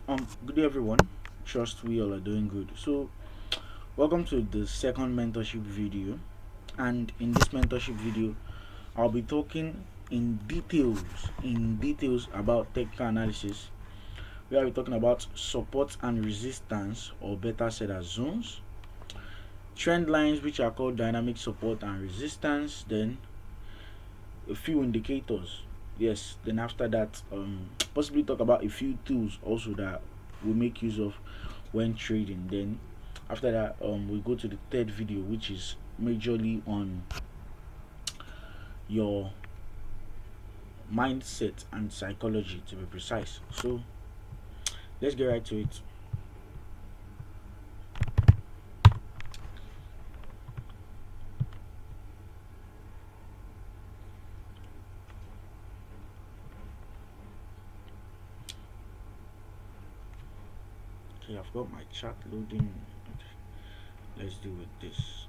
Good day everyone. Trust we all are doing good. So, welcome to the second mentorship video. And in this mentorship video, I'll be talking in details about technical analysis. We are talking about support and resistance, or better said as zones, trend lines which are called dynamic support and resistance, then a few indicators. Yes, then after that, possibly talk about a few tools also that we make use of when trading. Then after that, we go to the third video, which is majorly on your mindset and psychology, to be precise. So let's get right to it. Okay, I've got my chat loading. Okay, let's deal with this.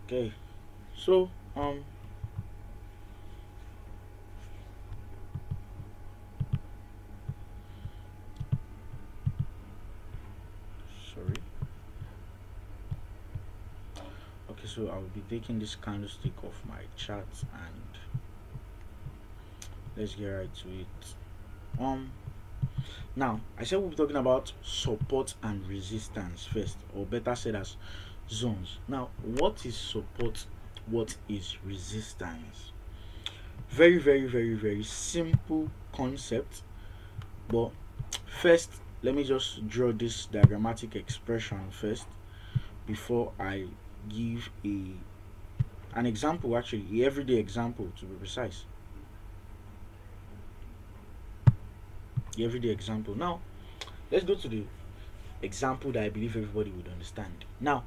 Okay, so sorry. Okay, so I'll be taking this candlestick off my chart and let's get right to it. Now I said we'll be talking about support and resistance first, or better said as zones. Now, what is support? What is resistance? Very simple concept. But first, let me just draw this diagrammatic expression first before I give an example, actually, a everyday example to be precise. The everyday example. Now, let's go to the example that I believe everybody would understand. Now,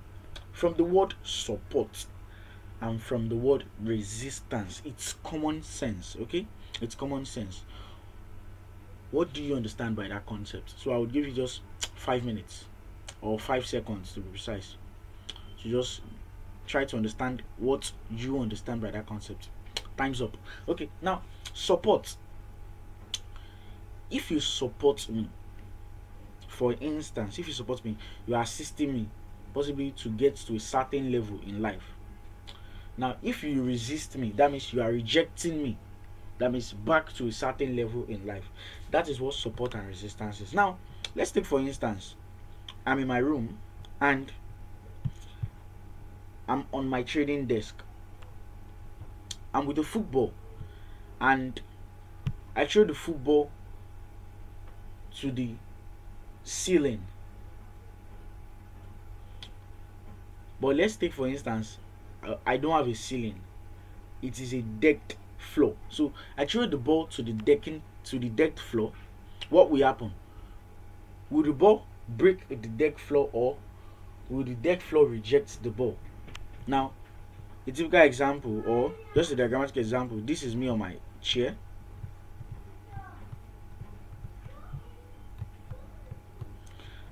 from the word support and from the word resistance, it's common sense, okay? It's common sense. What do you understand by that concept? So I would give you just 5 minutes or 5 seconds to be precise. To just try to understand what you understand by that concept. Time's up. Okay, now support. If you support me, for instance, if you support me, you are assisting me possibly to get to a certain level in life. Now, if you resist me, that means you are rejecting me. That means back to a certain level in life. That is what support and resistance is. Now, let's take for instance, I'm in my room and I'm on my trading desk. I'm with a football and I throw the football to the ceiling. But let's take for instance, I don't have a ceiling. It is a decked floor. So I throw the ball to the decked floor. What will happen? Will the ball break the deck floor, or will the deck floor reject the ball? Now, a typical example, or just a diagrammatic example, this is me on my chair.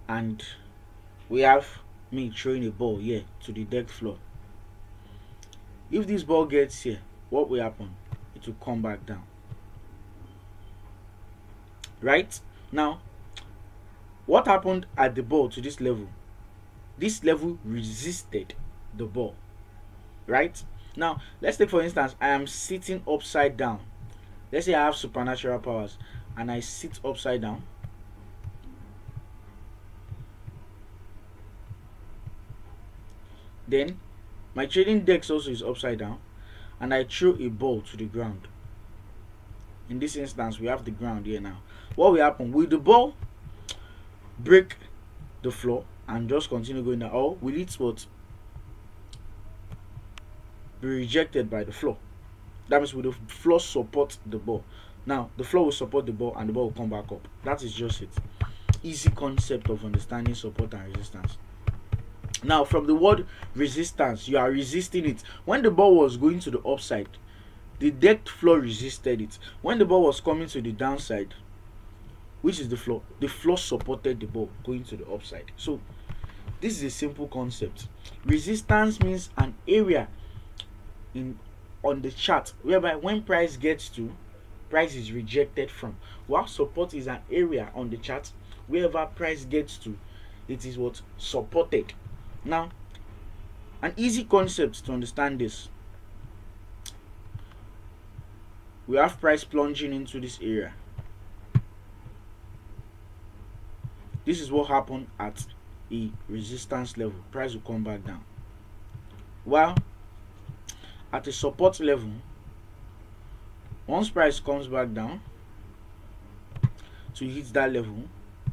And we have me throwing a ball here to the deck floor. If this ball gets here, what will happen? It will come back down. Right? Now, what happened at the ball to this level? This level resisted the ball. Right? Now, let's take for instance, I am sitting upside down. Let's say I have supernatural powers and I sit upside down. Then my trading desk also is upside down and I throw a ball to the ground. In this instance, we have the ground here now. What will happen? Will the ball break the floor and just continue going down, or will it be rejected by the floor? That means will the floor support the ball? Now the floor will support the ball and the ball will come back up. That is just it. Easy concept of understanding support and resistance. Now, from the word resistance, you are resisting it. When the ball was going to the upside, the decked floor resisted it. When the ball was coming to the downside, which is the floor supported the ball going to the upside. So this is a simple concept. Resistance means an area in on the chart whereby when price gets to, price is rejected from, while support is an area on the chart wherever price gets to, it is what? Supported. Now, an easy concept to understand this: we have price plunging into this area. This is what happened at a resistance level. Price will come back down. While at a support level, once price comes back down to hit that level,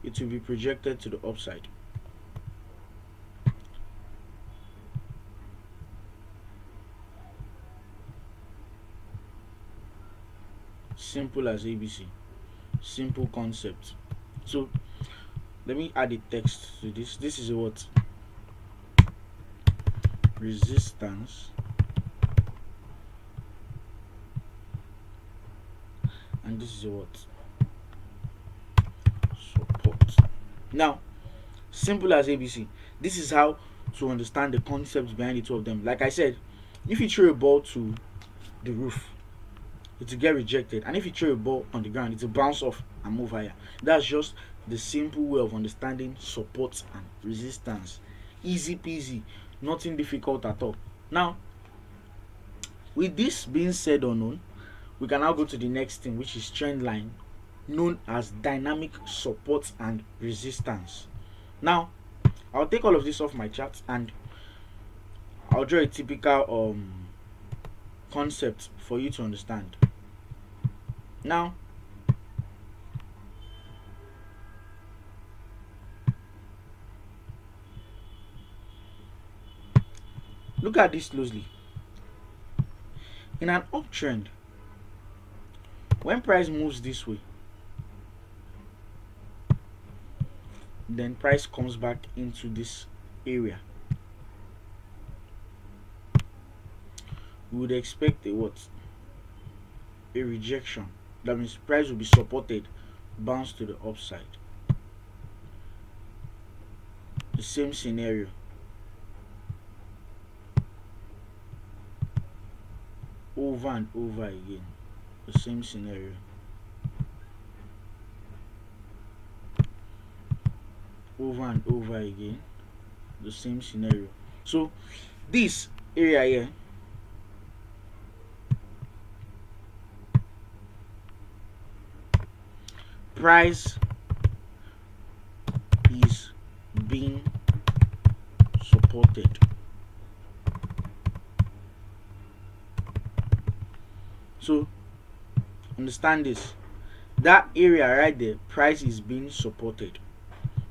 it will be projected to the upside. Simple as ABC. Simple concept. So let me add a text to this. This is what? Resistance and this is what? Support. Now, simple as ABC. This is how to understand the concepts behind the two of them. Like I said, if you throw a ball to the roof, it will get rejected, and if you throw a ball on the ground, it will bounce off and move higher. That's just the simple way of understanding support and resistance. Easy peasy, nothing difficult at all. Now, with this being said or known, we can now go to the next thing, which is trend line, known as dynamic support and resistance. Now, I'll take all of this off my chart and I'll draw a typical concept for you to understand. Now, look at this closely. In an uptrend, when price moves this way, then price comes back into this area, we would expect a what? A rejection. That means price will be supported, bounce to the upside. The same scenario. Over and over again. The same scenario. Over and over again. The same scenario. So this area here, price is being supported. So understand this. That area right there, price is being supported.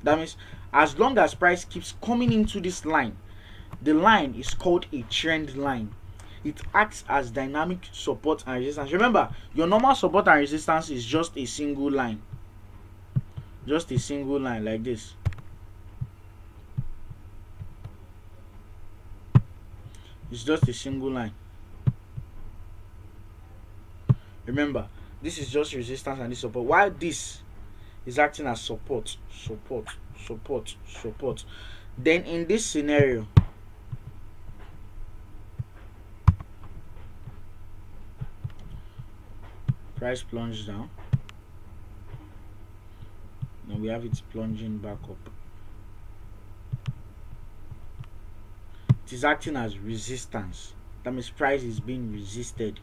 That means as long as price keeps coming into this line, the line is called a trend line. It acts as dynamic support and resistance. Remember, your normal support and resistance is just a single line. Just a single line like this. It's just a single line. Remember, this is just resistance and this support. While this is acting as support, support, support, support. Then in this scenario, price plunges down. Now we have it plunging back up. It is acting as resistance. That means price is being resisted.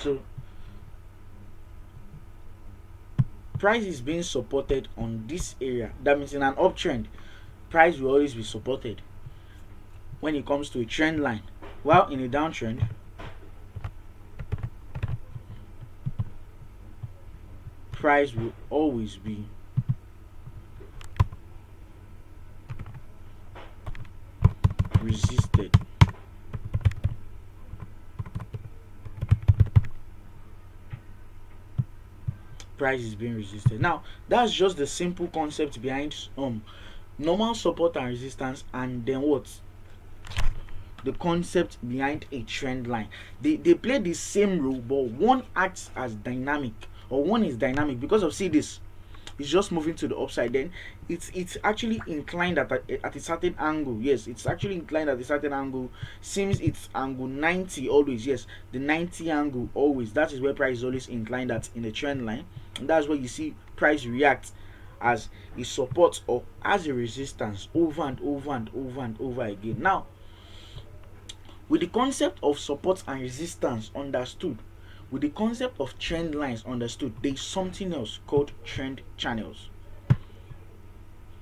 So price is being supported on this area. That means in an uptrend, price will always be supported when it comes to a trend line. While in a downtrend, price will always be resisted. price is being resisted. Now that's just the simple concept behind normal support and resistance, and then what, the concept behind a trend line. They play the same role, but one acts as dynamic, or one is dynamic because of, see this, it's just moving to the upside, then it's actually inclined at a certain angle. Yes, it's actually inclined at a certain angle. Seems it's angle 90 always. Yes, the 90 angle always, that is where price is always inclined at in the trend line, and that's where you see price react as a support or as a resistance over and over and over and over again. Now, with the concept of support and resistance understood, with the concept of trend lines understood, there is something else called trend channels.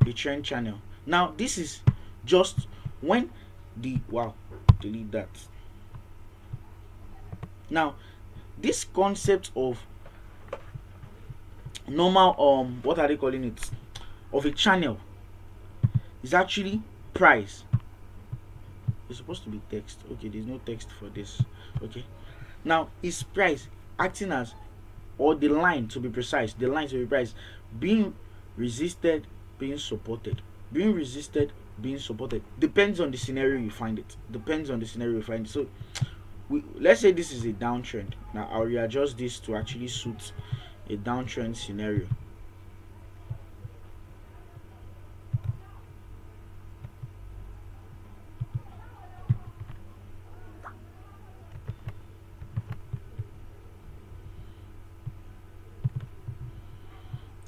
The trend channel. Now, this is just when the, wow, delete that. Now, this concept of normal, what are they calling it, of a channel, is actually price. It's supposed to be text. Okay, there's no text for this. Okay, now is price acting as, or the line to be precise, the line to be price being resisted, being supported, being resisted, being supported. Depends on the scenario you find it. Depends on the scenario you find it. So let's say this is a downtrend. Now I'll readjust this to actually suit a downtrend scenario.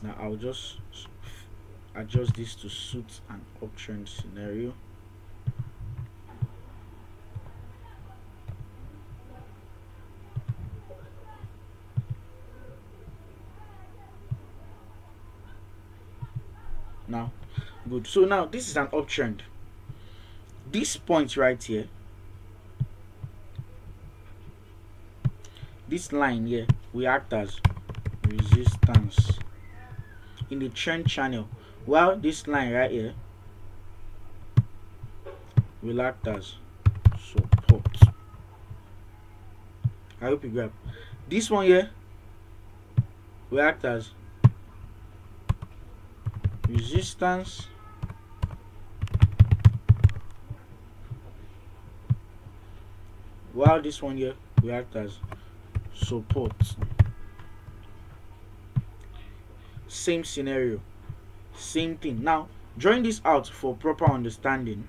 Now I'll just adjust this to suit an uptrend scenario. Now, good. So now this is an uptrend. This point right here, this line here, will act as resistance in the trend channel, while this line right here will act as support. I hope you grab. This one here will act as resistance, while this one here will act as support. Same scenario, same thing. Now drawing this out for proper understanding,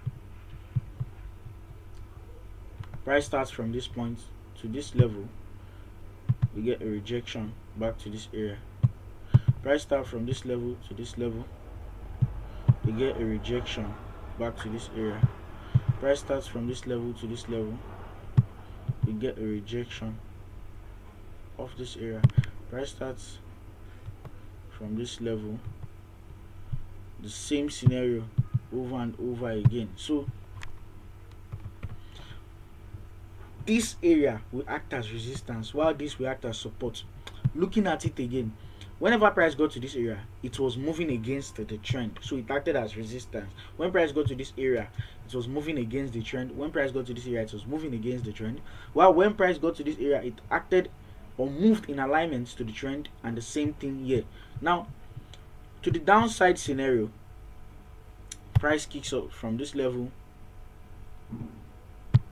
price starts from this point to this level, we get a rejection back to this area. Price start from this level to this level, we get a rejection back to this area. Price starts from this level to this level, we get a rejection of this area. Price starts from this level, the same scenario over and over again. So this area will act as resistance, while this will act as support. Looking at it again, whenever price got to this area, it was moving against the trend, so it acted as resistance. When price got to this area, it was moving against the trend. When price got to this area, it was moving against the trend. While when price got to this area, it acted or moved in alignment to the trend, and the same thing here. Now, to the downside scenario, price kicks up from this level,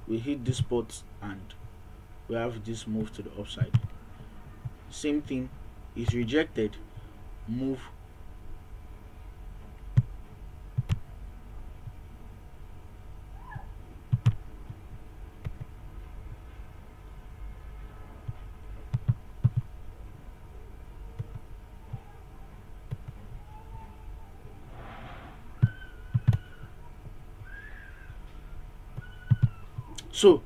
we hit this spot, and we have this move to the upside. Same thing, is rejected, move. So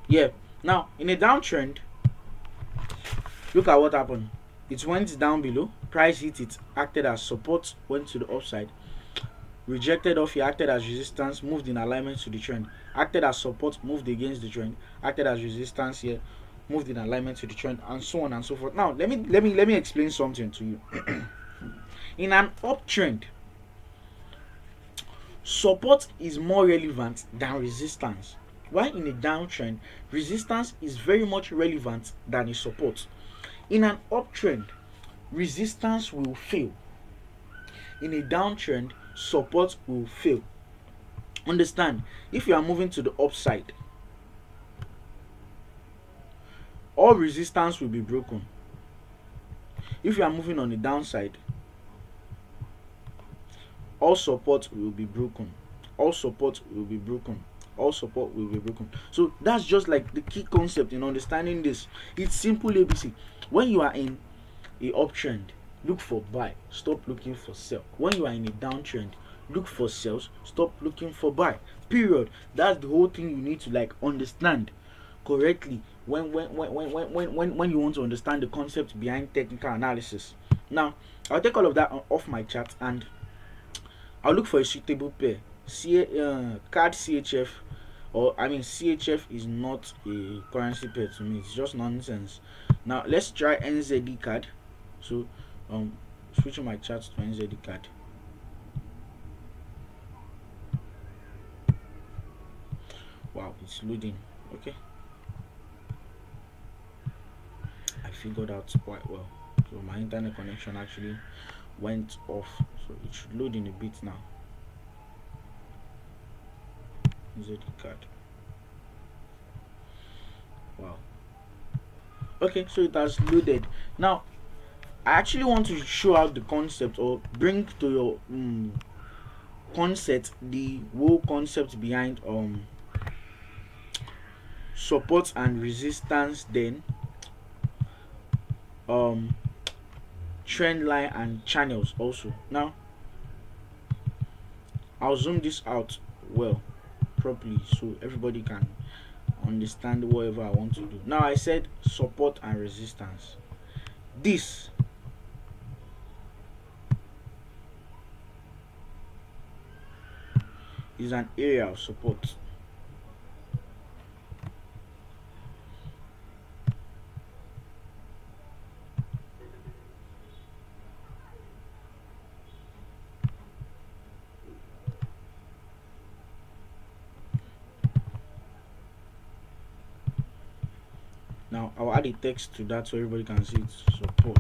yeah, now in a downtrend, look at what happened. It went down below, price hit it, acted as support, went to the upside, rejected off here, acted as resistance, moved in alignment to the trend, acted as support, moved against the trend, acted as resistance here, moved in alignment to the trend, and so on and so forth. Now let me explain something to you. In an uptrend, support is more relevant than resistance, while in a downtrend, resistance is very much relevant than a support. In an uptrend, resistance will fail. In a downtrend, support will fail. Understand, if you are moving to the upside, all resistance will be broken. If you are moving on the downside, all support will be broken. All support will be broken. All support will be broken. So that's just like the key concept in understanding this. It's simple ABC. When you are in a uptrend, look for buy, stop looking for sell. When you are in a downtrend, look for sells, stop looking for buy. Period. That's the whole thing you need to like understand correctly when you want to understand the concept behind technical analysis. Now, I'll take all of that off my chart and I'll look for a suitable pair. Card CHF, or I mean CHF is not a currency pair to me. It's just nonsense. Now let's try NZD card. So switching my chart to NZD card. Wow, it's loading. Okay, I figured out quite well. So my internet connection actually went off, so it should load in a bit now. NZD card. Wow. Okay, so it has loaded. Now I actually want to show out the concept, or bring to your concept the whole concept behind support and resistance, then trend line and channels also. Now I'll zoom this out well properly so everybody can understand whatever I want to do. Now I said support and resistance. This is an area of support. Now I'll add a text to that so everybody can see it's support.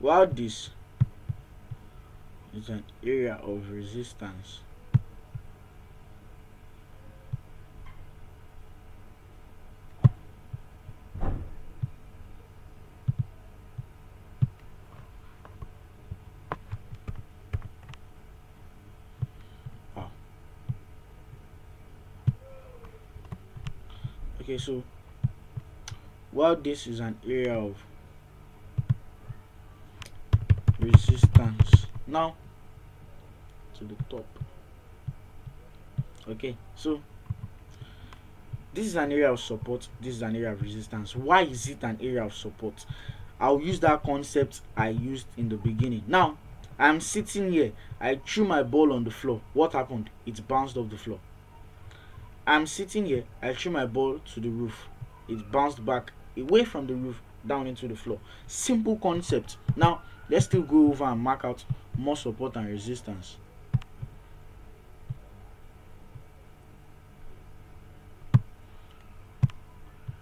While this is an area of resistance. Wow. Okay, so while this is an area of resistance, now to the top. Okay, so this is an area of support, this is an area of resistance. Why is it an area of support? I'll use that concept I used in the beginning. Now I'm sitting here, I threw my ball on the floor. What happened? It bounced off the floor. I'm sitting here, I threw my ball to the roof. It bounced back away from the roof down into the floor. Simple concept. Now let's still go over and mark out more support and resistance.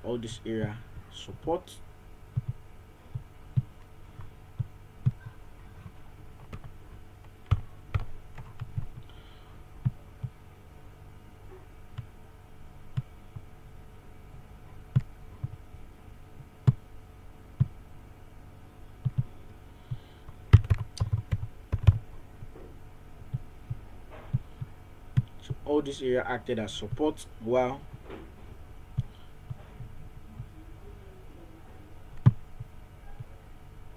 All this area support, so all this area acted as support, while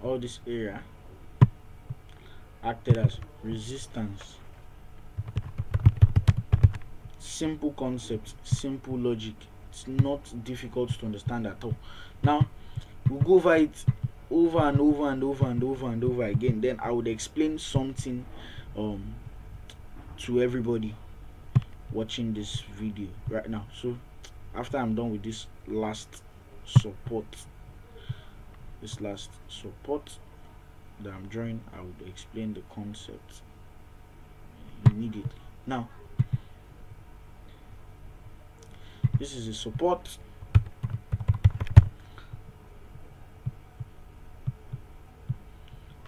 all this area acted as resistance. Simple concept, simple logic. It's not difficult to understand at all. Now we'll go over it over and over and over and over and over again. Then I would explain something to everybody watching this video right now. So after I'm done with this last support that I'm drawing, I would explain the concept immediately. Now this is a support,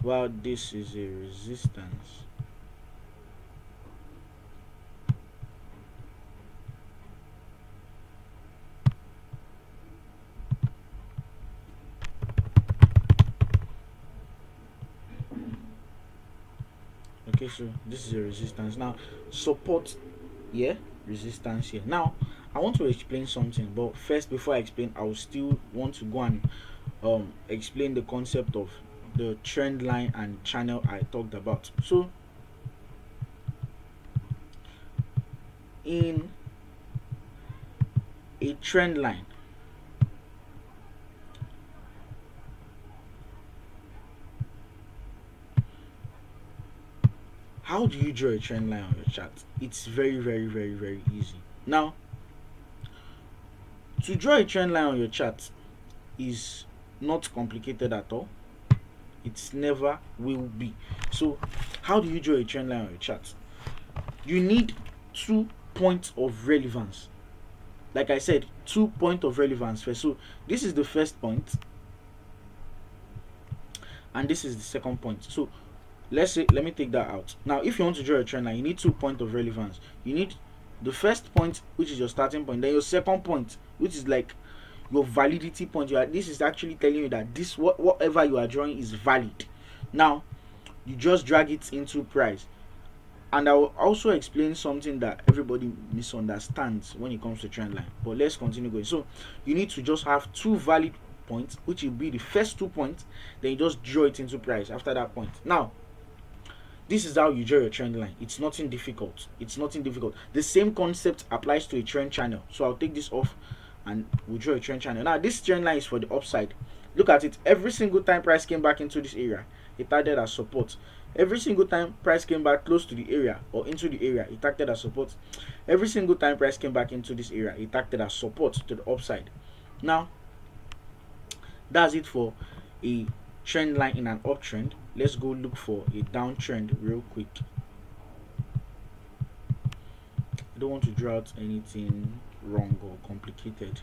while this is a resistance. Okay, so this is a resistance. Now support here, resistance here. Now I want to explain something, but first, before I explain, I will still want to go and explain the concept of the trend line and channel I talked about. So in a trend line, how do you draw a trend line on your chart? It's very, very, very, very easy. Now, to draw a trend line on your chart is not complicated at all. It's never will be. So how do you draw a trend line on your chart? You need 2 points of relevance. Like I said, 2 points of relevance first. So this is the first point, and this is the second point. So let's say, let me take that out. Now if you want to draw a trend line, you need 2 points of relevance. You need the first point, which is your starting point, then your second point, which is like your validity point. This is actually telling you that this whatever you are drawing is valid. Now you just drag it into price. And I will also explain something that everybody misunderstands when it comes to trend line. But let's continue going. So you need to just have two valid points, which will be the first 2 points. Then you just draw it into price after that point. Now, this is how you draw your trend line. It's nothing difficult. It's nothing difficult. The same concept applies to a trend channel. So I'll take this off and we'll draw a trend channel. Now, this trend line is for the upside. Look at it. Every single time price came back into this area, it acted as support. Every single time price came back close to the area or into the area, it acted as support. Every single time price came back into this area, it acted as support to the upside. Now, that's it for a trend line in an uptrend. Let's go look for a downtrend real quick. I don't want to draw out anything wrong or complicated.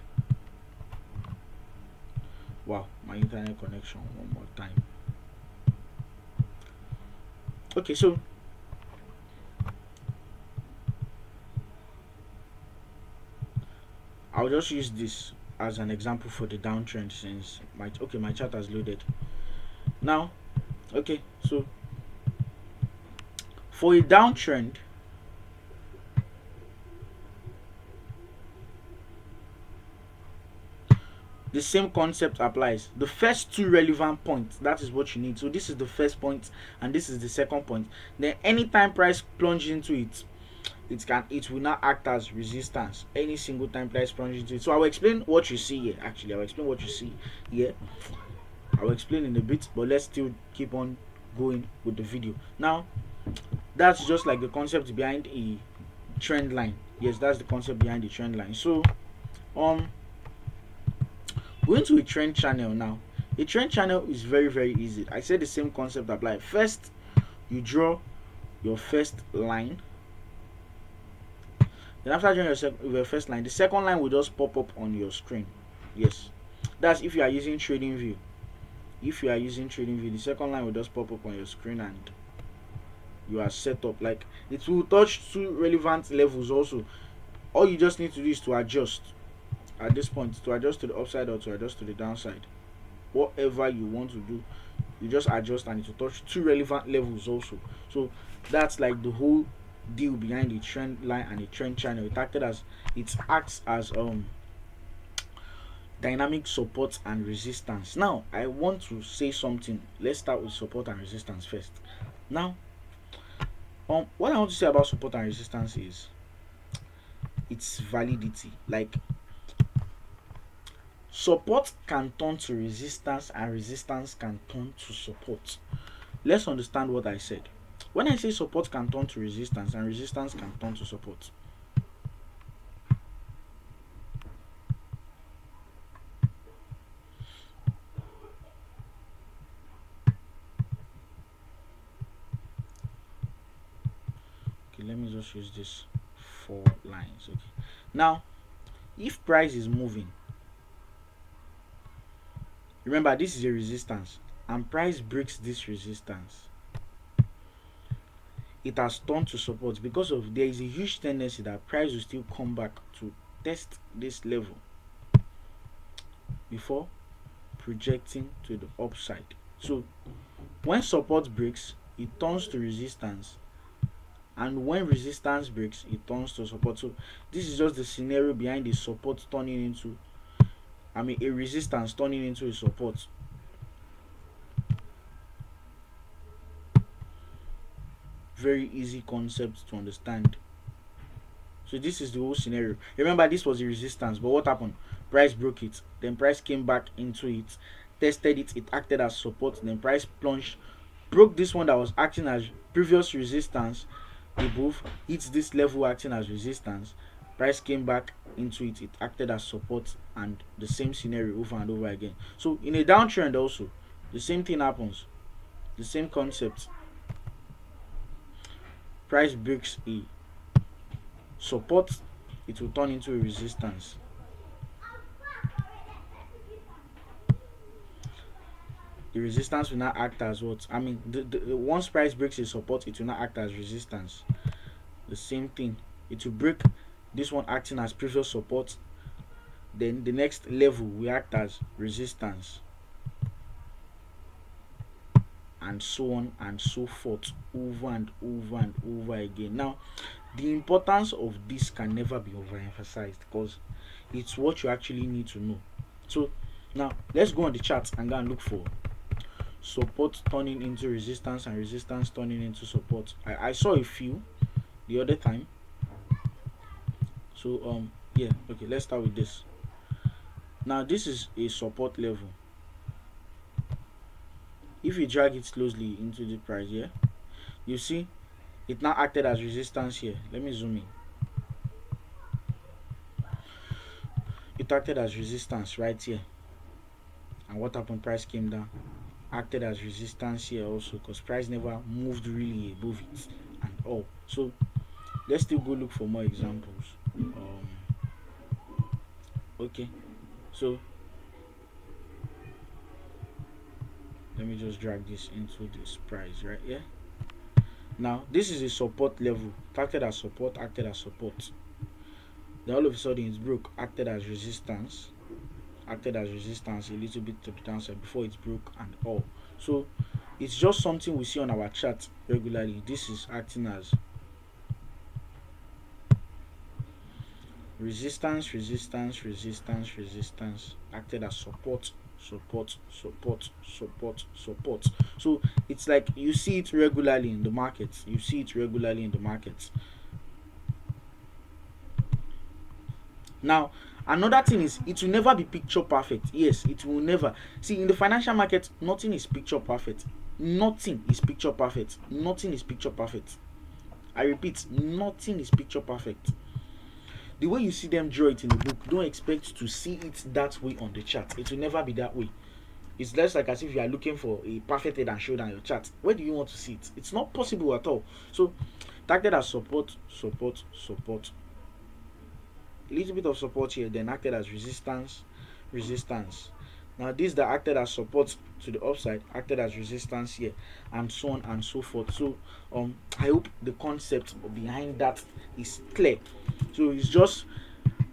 Wow, my internet connection one more time. Okay, so I'll just use this as an example for the downtrend since my chart has loaded. Now, okay, so for a downtrend, the same concept applies. The first two relevant points, that is what you need. So this is the first point and this is the second point. Then anytime price plunges into it, it will not act as resistance any single time price plunges into it. So I will explain what you see here. Actually, I will explain what you see here. I will explain in a bit, but let's still keep on going with the video. Now, that's just like the concept behind a trend line. Yes, that's the concept behind the trend line. So going to a trend channel now. A trend channel is very, very easy. I said the same concept apply. First, you draw your first line. Then after drawing your first line, the second line will just pop up on your screen. Yes, that's if you are using trading view. If you are using trading view, the second line will just pop up on your screen and you are set up. Like, it will touch two relevant levels also. All you just need to do is to adjust at this point, to adjust to the upside or to adjust to the downside. Whatever you want to do, you just adjust and it will touch two relevant levels also. So that's like the whole deal behind a trend line and a trend channel. It acts as dynamic support and resistance. Now I want to say something. Let's start with support and resistance first. Now what I want to say about support and resistance is its validity. Like, support can turn to resistance and resistance can turn to support. Let's understand what I said. When I say support can turn to resistance and resistance can turn to support, okay, let me just use this 4 lines. Okay, now if price is moving, remember this is a resistance. and price breaks this resistance, it has turned to support because of there is a huge tendency that price will still come back to test this level before projecting to the upside. So when support breaks, it turns to resistance, and when resistance breaks, it turns to support. So this is just the scenario behind the support turning into, a resistance turning into a support. Very easy concept to understand. So this is the whole scenario. Remember, this was a resistance, but what happened? Price broke it, then price came back into it, tested it, it acted as support, then price plunged, broke this one that was acting as previous resistance, they both hit this level acting as resistance, price came back into it, it acted as support, and the same scenario over and over again. So in a downtrend also, the same thing happens, the same concept. Price breaks a support, it will turn into a resistance. The resistance will not act as what? The once price breaks a support, it will not act as resistance. The same thing. It will break this one acting as previous support. Then the next level will act as resistance. And so on and so forth, over and over and over again. Now, the importance of this can never be overemphasized because it's what you actually need to know. So now let's go on the chart and go and look for support turning into resistance and resistance turning into support. I saw a few the other time. So yeah, okay, let's start with this. Now this is a support level. If you drag it closely into the price here, you see it now acted as resistance here. Let me zoom in. It acted as resistance right here. And what happened? Price came down, acted as resistance here also, because price never moved really above it and all. So let's still go look for more examples. Okay, so let me just drag this into this price right here. Now this is a support level, acted as support, acted as support. Then all of a sudden it broke, acted as resistance a little bit to the downside before it broke and all. So it's just something we see on our chart regularly. This is acting as resistance, acted as support. So it's like you see it regularly in the markets. Now another thing is, it will never be picture perfect. Yes, it will never. See, in the financial market, nothing is picture perfect. I repeat, nothing is picture perfect. The way you see them draw it in the book, don't expect to see it that way on the chart. It will never be that way. It's just like as if you are looking for a perfect head and shoulder on your chart. Where do you want to see it? It's not possible at all. So acted as support. A little bit of support here, then acted as resistance. Now this that acted as support to the upside acted as resistance here, and so on and so forth. So I hope the concept behind that is clear. So it's just,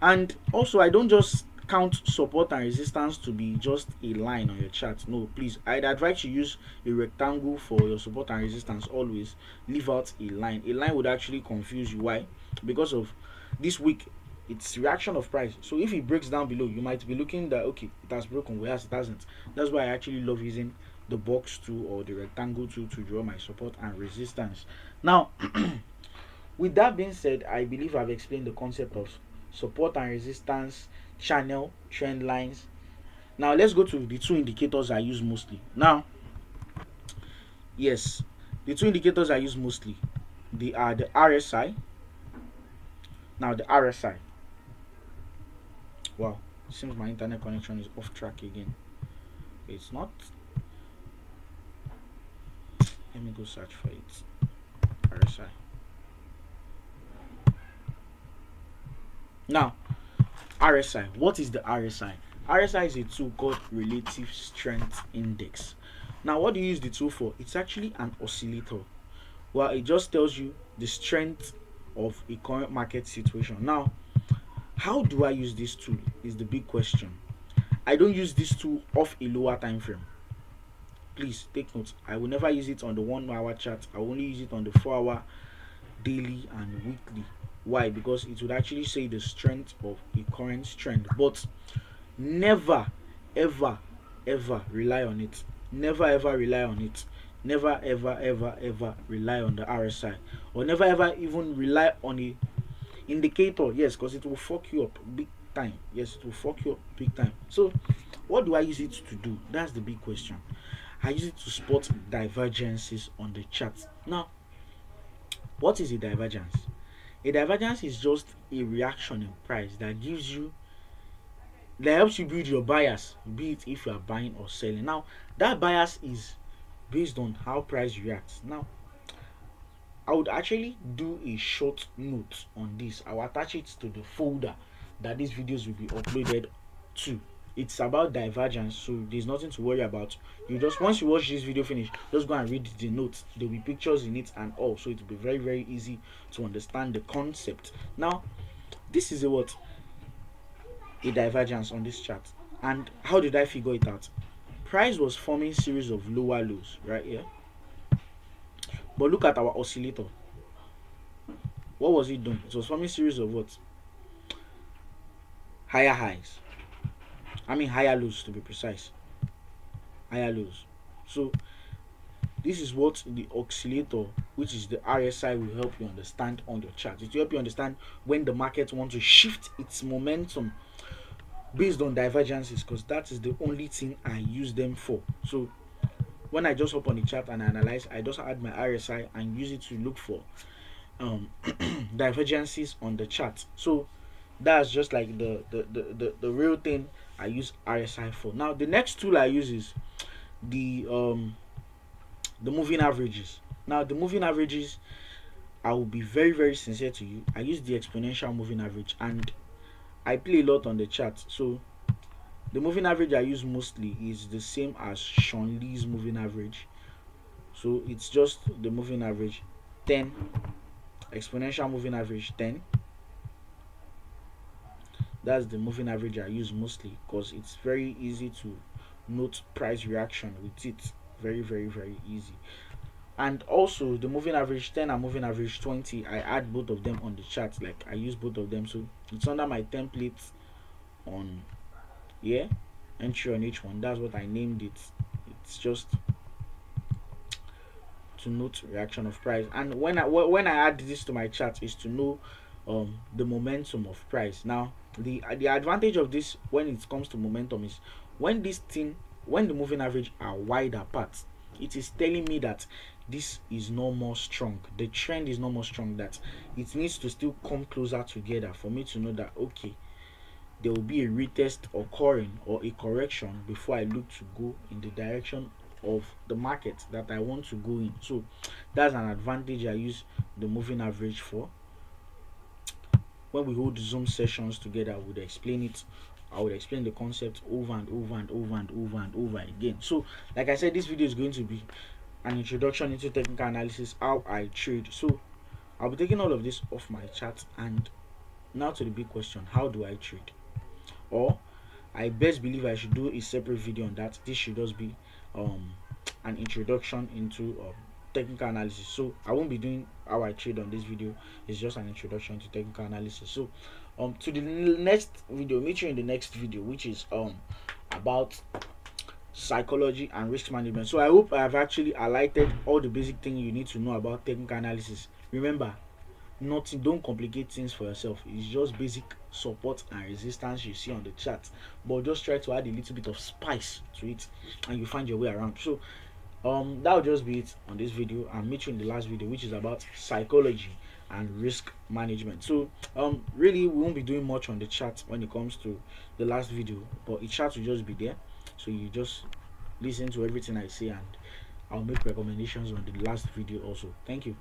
and also I don't just count support and resistance to be just a line on your chart. No, please, I'd advise you use a rectangle for your support and resistance. Always leave out a line. A line would actually confuse you. Why? Because of this week, it's reaction of price. So if it breaks down below, you might be looking that okay, it has broken, whereas it hasn't. That's why I actually love using the box tool or the rectangle tool to draw my support and resistance. Now with that being said, I believe I've explained the concept of support and resistance, channel, trend lines. Now let's go to the two indicators I use mostly. Now, yes, the two indicators I use mostly, they are the RSI. Now the RSI. Wow, it seems my internet connection is off track again. It's not. Let me go search for it. RSI. Now, RSI. What is the RSI? RSI is a tool called Relative Strength Index. Now, what do you use the tool for? It's actually an oscillator. Well, it just tells you the strength of a current market situation. Now, how do I use this tool is the big question. I don't use this tool off a lower time frame. Please take note. I will never use it on the 1 hour chart. I will only use it on the 4 hour, daily, and weekly. Why? Because it would actually say the strength of a current trend. But never, ever, ever rely on it. Never ever rely on it. Never ever ever ever rely on the RSI, or never ever even rely on a indicator. Yes, because it will fuck you up big time. Yes, it will fuck you up big time. So what do I use it to do? That's the big question. I use it to spot divergences on the chart. Now, what is a divergence? A divergence is just a reaction in price that helps you build your bias, be it if you are buying or selling. Now, that bias is based on how price reacts. Now, I would actually do a short note on this. I will attach it to the folder that these videos will be uploaded to. It's about divergence, so there's nothing to worry about. You just, once you watch this video finish, just go and read the notes. There'll be pictures in it and all, so it will be very very easy to understand the concept. Now, this is a divergence on this chart. And how did I figure it out? Price was forming series of lower lows right here. But look at our oscillator. What was it doing? It was forming series of what? Higher highs. I mean higher lows, to be precise. Higher lows. So this is what the oscillator, which is the RSI, will help you understand on your chart. It will help you understand when the market wants to shift its momentum based on divergences, because that is the only thing I use them for. So when I just hop on the chart and analyze, I just add my RSI and use it to look for divergences on the chart. So that's just like the real thing I use RSI for. Now, the next tool I use is the moving averages. Now, the moving averages, I will be very very sincere to you, I use the exponential moving average, and I play a lot on the chart. So the moving average I use mostly is the same as Sean Lee's moving average. So it's just the moving average 10, exponential moving average 10. That's the moving average I use mostly, because it's very easy to note price reaction with it. Very very very easy. And also the moving average 10 and moving average 20, I add both of them on the chart. Like, I use both of them, so it's under my template on here, entry on each one. That's what I named it. It's just to note reaction of price. And when I add this to my chart is to know the momentum of price. Now, the advantage of this when it comes to momentum is when the moving average are wide apart, it is telling me that this is no more strong. The trend is no more strong, that it needs to still come closer together for me to know that, okay, there will be a retest occurring or a correction before I look to go in the direction of the market that I want to go in. So that's an advantage I use the moving average for. When we hold Zoom sessions together, I would explain it. I would explain the concept over and over and over and over and over again. So, like I said, this video is going to be an introduction into technical analysis, how I trade. So I'll be taking all of this off my chart, and now to the big question: how do I trade? Or I best believe I should do a separate video on that. This should just be an introduction into technical analysis. So I won't be doing how I trade on this video. It's just an introduction to technical analysis. So to the next video, meet you in the next video, which is about psychology and risk management. So I hope I have actually highlighted all the basic things you need to know about technical analysis. Remember, nothing, don't complicate things for yourself. It's just basic support and resistance you see on the chart, but just try to add a little bit of spice to it and you find your way around. So that will just be it on this video. I'll meet you in the last video, which is about psychology and risk management. So really we won't be doing much on the chart when it comes to the last video, but the chart will just be there, so you just listen to everything I say, and I'll make recommendations on the last video also. Thank you.